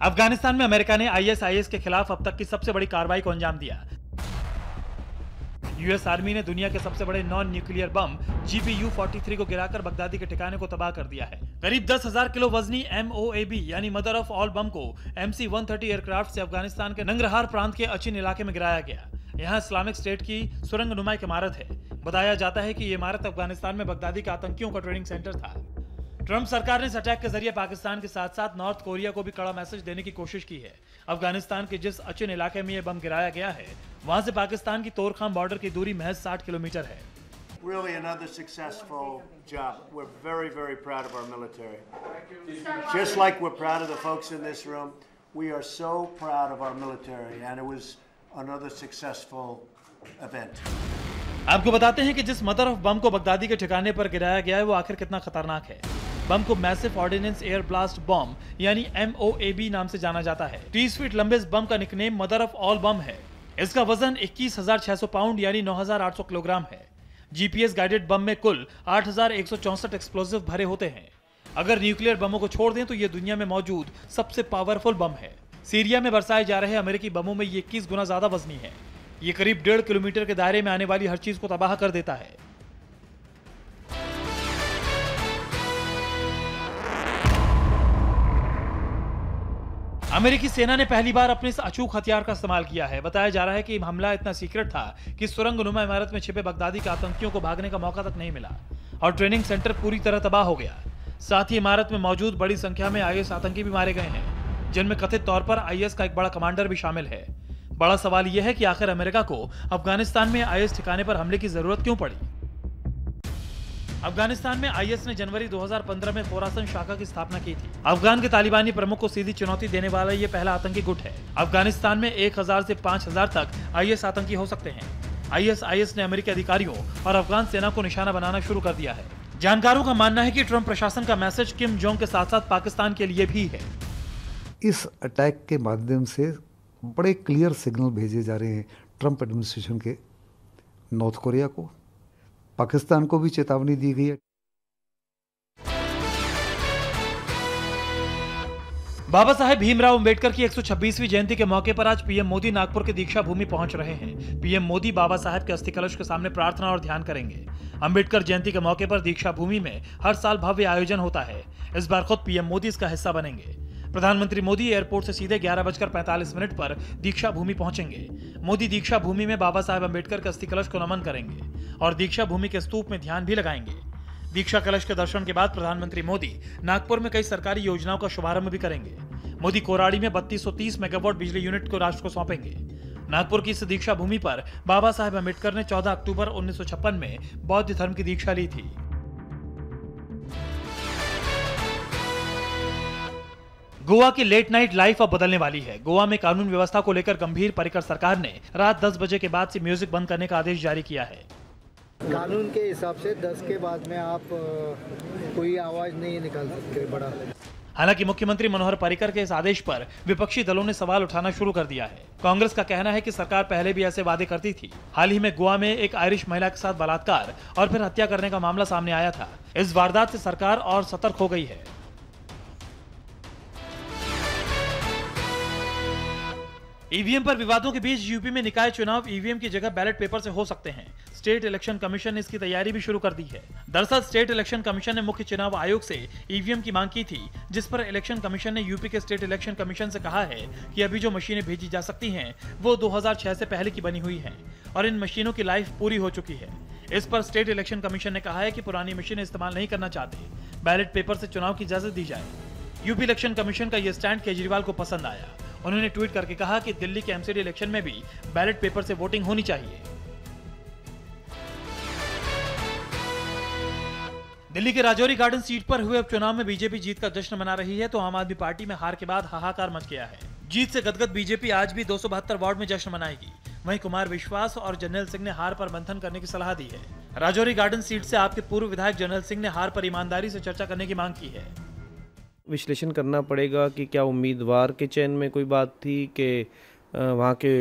अफगानिस्तान में अमेरिका ने आईएसआईएस के खिलाफ अब तक की सबसे बड़ी कार्रवाई को अंजाम दिया। यूएस आर्मी ने दुनिया के सबसे बड़े नॉन न्यूक्लियर बम GBU-43 को गिराकर बगदादी के ठिकाने को तबाह कर दिया है। करीब 10,000 किलो वजनी MOAB यानी मदर ऑफ ऑल बम को MC-130 एयरक्राफ्ट से अफगानिस्तान के नंगरहार प्रांत के अचिन इलाके में गिराया गया। यहाँ इस्लामिक स्टेट की सुरंगनुमा एक इमारत है। बताया जाता है कि ये इमारत अफगानिस्तान में बगदादी के आतंकियों का ट्रेनिंग सेंटर था। ट्रंप सरकार ने इस अटैक के जरिए पाकिस्तान के साथ साथ नॉर्थ कोरिया को भी कड़ा मैसेज देने की कोशिश की है। अफगानिस्तान के जिस अचिन इलाके में यह बम गिराया गया है, वहां से पाकिस्तान की तोरखाम बॉर्डर की दूरी महज 60 किलोमीटर है। Really another successful job. We're very, very proud of our military. Just like we're proud of the folks in this room, we are so proud of our military, and it was another successful event. आपको बताते हैं कि जिस mother of बम को Baghdadi के ठिकाने पर गिराया गया है वो आखिर कितना खतरनाक है। बम को मैसिव ऑर्डिनेंस एयर ब्लास्ट बम यानी MOAB नाम से जाना जाता है। 30 फीट लंबे इस बम का निकनेम मदर ऑफ ऑल बम है। इसका वजन 21,600 पाउंड यानी 9,800 किलोग्राम है। GPS गाइडेड बम में कुल 8,164 एक्सप्लोसिव भरे होते हैं। अगर न्यूक्लियर बमों को छोड़ दें तो ये दुनिया में मौजूद सबसे पावरफुल बम है। सीरिया में बरसाए जा रहे अमेरिकी बमों में ये 21 गुना ज्यादा वजनी है। ये करीब 1.5 किलोमीटर के दायरे में आने वाली हर चीज को तबाह कर देता है। अमेरिकी सेना ने पहली बार अपने इस अचूक हथियार का इस्तेमाल किया है। बताया जा रहा है कि हमला इतना सीक्रेट था कि सुरंगनुमा इमारत में छिपे बगदादी के आतंकियों को भागने का मौका तक नहीं मिला और ट्रेनिंग सेंटर पूरी तरह तबाह हो गया। साथ ही इमारत में मौजूद बड़ी संख्या में IS आतंकी भी मारे गए हैं, जिनमें कथित तौर पर IS का एक बड़ा कमांडर भी शामिल है। बड़ा सवाल यह है कि आखिर अमेरिका को अफगानिस्तान में IS ठिकाने पर हमले की जरूरत क्यों पड़ी। अफगानिस्तान में IS ने जनवरी 2015 में खोरासन शाखा की स्थापना की थी। अफगान के तालिबानी प्रमुख को सीधी चुनौती देने वाला ये पहला आतंकी गुट है। अफगानिस्तान में 1000 से 5000 तक IS आतंकी हो सकते हैं। IS ने अमेरिकी अधिकारियों और अफगान सेना को निशाना बनाना शुरू कर दिया है। जानकारों का मानना है कि ट्रंप प्रशासन का मैसेज किम जोंग के साथ साथ पाकिस्तान के लिए भी है। इस अटैक के माध्यम से बड़े क्लियर सिग्नल भेजे जा रहे हैं ट्रंप एडमिनिस्ट्रेशन के। नॉर्थ कोरिया को, पाकिस्तान को भी चेतावनी दी गई है। बाबा साहेब भीमराव अंबेडकर की 126वीं जयंती के मौके पर आज पीएम मोदी नागपुर के दीक्षा भूमि पहुंच रहे हैं। पीएम मोदी बाबा साहेब के अस्थि कलश के सामने प्रार्थना और ध्यान करेंगे। अंबेडकर जयंती के मौके पर दीक्षा भूमि में हर साल भव्य आयोजन होता है। इस बार खुद पीएम मोदी इसका हिस्सा बनेंगे। प्रधानमंत्री मोदी एयरपोर्ट से सीधे 11:45 पर दीक्षा भूमि पहुंचेंगे। मोदी दीक्षा भूमि में बाबा साहेब अंबेडकर के अस्थि कलश को नमन करेंगे और दीक्षा भूमि के स्तूप में ध्यान भी लगाएंगे। दीक्षा कलश के दर्शन के बाद प्रधानमंत्री मोदी नागपुर में कई सरकारी योजनाओं का शुभारंभ भी करेंगे। मोदी कोराड़ी में 3230 मेगावाट बिजली यूनिट को राष्ट्र को सौंपेंगे। नागपुर की इस दीक्षा भूमि पर बाबा साहेब अंबेडकर ने 14 अक्टूबर 1956 में बौद्ध धर्म की दीक्षा ली थी। गोवा की लेट नाइट लाइफ अब बदलने वाली है। गोवा में कानून व्यवस्था को लेकर गंभीर परिकर सरकार ने रात 10 बजे के बाद से म्यूजिक बंद करने का आदेश जारी किया है। कानून के हिसाब से 10 के बाद में आप कोई आवाज नहीं निकाल सकते बड़ा। हालांकि मुख्यमंत्री मनोहर पर्रिकर के इस आदेश पर विपक्षी दलों ने सवाल उठाना शुरू कर दिया है। कांग्रेस का कहना है कि सरकार पहले भी ऐसे वादे करती थी। हाल ही में गोवा में एक आयरिश महिला के साथ बलात्कार और फिर हत्या करने का मामला सामने आया था। इस वारदात से सरकार और सतर्क हो गई है। ईवीएम पर विवादों के बीच यूपी में निकाय चुनाव ईवीएम की जगह बैलेट पेपर से हो सकते हैं। स्टेट इलेक्शन कमीशन ने इसकी तैयारी भी शुरू कर दी है। दरअसल स्टेट इलेक्शन कमीशन ने मुख्य चुनाव आयोग से ईवीएम की मांग की थी, जिस पर इलेक्शन कमीशन ने यूपी के स्टेट इलेक्शन कमीशन से कहा है कि अभी जो मशीनें भेजी जा सकती हैं वो 2006 से पहले की बनी हुई हैं और इन मशीनों की लाइफ पूरी हो चुकी है। इस पर स्टेट इलेक्शन कमीशन ने कहा है कि पुरानी मशीनें इस्तेमाल नहीं करना चाहते, बैलेट पेपर से चुनाव की इजाजत दी जाए। यूपी इलेक्शन कमीशन का यह स्टैंड केजरीवाल को पसंद आया। उन्होंने ट्वीट करके कहा कि दिल्ली के एमसीडी इलेक्शन में भी बैलेट पेपर से वोटिंग होनी चाहिए। दिल्ली के राजौरी गार्डन सीट पर हुए उपचुनाव में बीजेपी जीत का जश्न मना रही है तो आम आदमी पार्टी में हार के बाद हाहाकार मच गया है। जीत से गदगद बीजेपी आज भी 272 वार्ड में जश्न मनाएगी। वहीं कुमार विश्वास और जनरल सिंह ने हार पर मंथन करने की सलाह दी है। राजौरी गार्डन सीट से आपके पूर्व विधायक जनरल सिंह ने हार पर ईमानदारी से चर्चा करने की मांग की है। विश्लेषण करना पड़ेगा कि क्या उम्मीदवार के चयन में कोई बात थी कि वहाँ के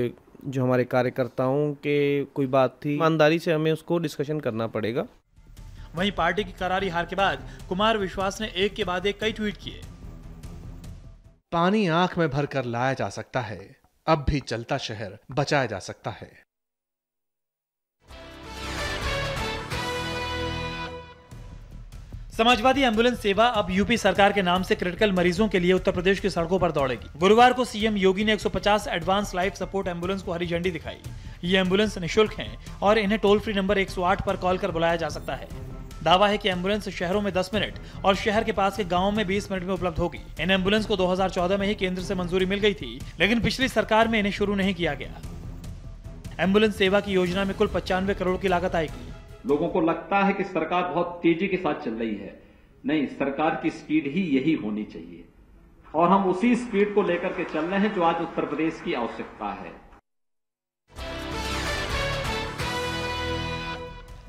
जो हमारे कार्यकर्ताओं के कोई बात थी। ईमानदारी से हमें उसको डिस्कशन करना पड़ेगा। वहीं पार्टी की करारी हार के बाद कुमार विश्वास ने एक के बाद एक कई ट्वीट किए। पानी आंख में भरकर लाया जा सकता है, अब भी चलता शहर बचाया जा सकता है। समाजवादी एम्बुलेंस सेवा अब यूपी सरकार के नाम से क्रिटिकल मरीजों के लिए उत्तर प्रदेश की सड़कों पर दौड़ेगी। गुरुवार को सीएम योगी ने 150 एडवांस लाइफ सपोर्ट एम्बुलेंस को हरी झंडी दिखाई। ये एम्बुलेंस निःशुल्क हैं और इन्हें टोल फ्री नंबर 108 पर कॉल कर बुलाया जा सकता है। दावा है कि एम्बुलेंस शहरों में 10 मिनट और शहर के पास के गांवों में 20 मिनट में उपलब्ध होगी। इन एम्बुलेंस को 2014 में ही केंद्र से मंजूरी मिल गई थी, लेकिन पिछली सरकार में इन्हें शुरू नहीं किया गया। एम्बुलेंस सेवा की योजना में कुल 95 करोड़ की लागत आएगी। लोगों को लगता है कि सरकार बहुत तेजी के साथ चल रही है। नहीं, सरकार की स्पीड ही यही होनी चाहिए और हम उसी स्पीड को लेकर के चल रहे हैं जो आज उत्तर प्रदेश की आवश्यकता है।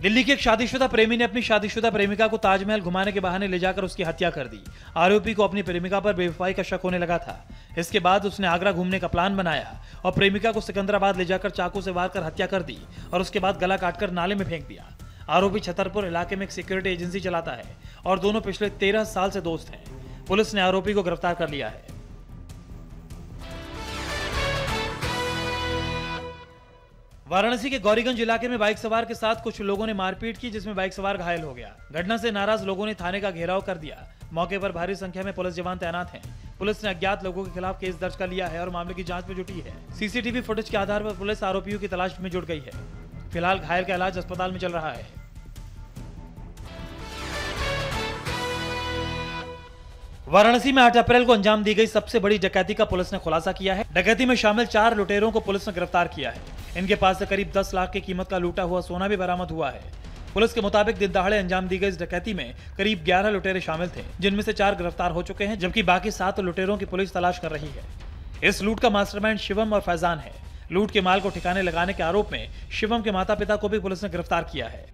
दिल्ली के एक शादीशुदा प्रेमी ने अपनी शादीशुदा प्रेमिका को ताजमहल घुमाने के बहाने ले जाकर उसकी हत्या कर दी। आरोपी को अपनी प्रेमिका पर बेवफाई का शक होने लगा था। इसके बाद उसने आगरा घूमने का प्लान बनाया और प्रेमिका को सिकंदराबाद ले जाकर चाकू से वार कर हत्या कर दी और उसके बाद गला काटकर नाले में फेंक दिया। आरोपी छतरपुर इलाके में एक सिक्योरिटी एजेंसी चलाता है और दोनों पिछले 13 साल से दोस्त हैं। पुलिस ने आरोपी को गिरफ्तार कर लिया है। वाराणसी के गौरीगंज इलाके में बाइक सवार के साथ कुछ लोगों ने मारपीट की, जिसमें बाइक सवार घायल हो गया। घटना से नाराज लोगों ने थाने का घेराव कर दिया। मौके पर भारी संख्या में पुलिस जवान तैनात हैं। पुलिस ने अज्ञात लोगों के खिलाफ केस दर्ज कर लिया है और मामले की जांच में जुटी है। सीसीटीवी फुटेज के आधार पर पुलिस आरोपियों की तलाश में जुट गई है। फिलहाल घायल का इलाज अस्पताल में चल रहा है। वाराणसी में 8 अप्रैल को अंजाम दी गई सबसे बड़ी डकैती का पुलिस ने खुलासा किया है। डकैती में शामिल 4 लुटेरों को पुलिस ने गिरफ्तार किया है। इनके पास से करीब 10 लाख की कीमत का लूटा हुआ सोना भी बरामद हुआ है। पुलिस के मुताबिक दिन दहाड़े अंजाम दी गई इस डकैती में करीब 11 लुटेरे शामिल थे, जिनमें से 4 गिरफ्तार हो चुके हैं, जबकि बाकी 7 लुटेरों की पुलिस तलाश कर रही है। इस लूट का मास्टरमाइंड शिवम और फैजान है। लूट के माल को ठिकाने लगाने के आरोप में शिवम के माता पिता को भी पुलिस ने गिरफ्तार किया है।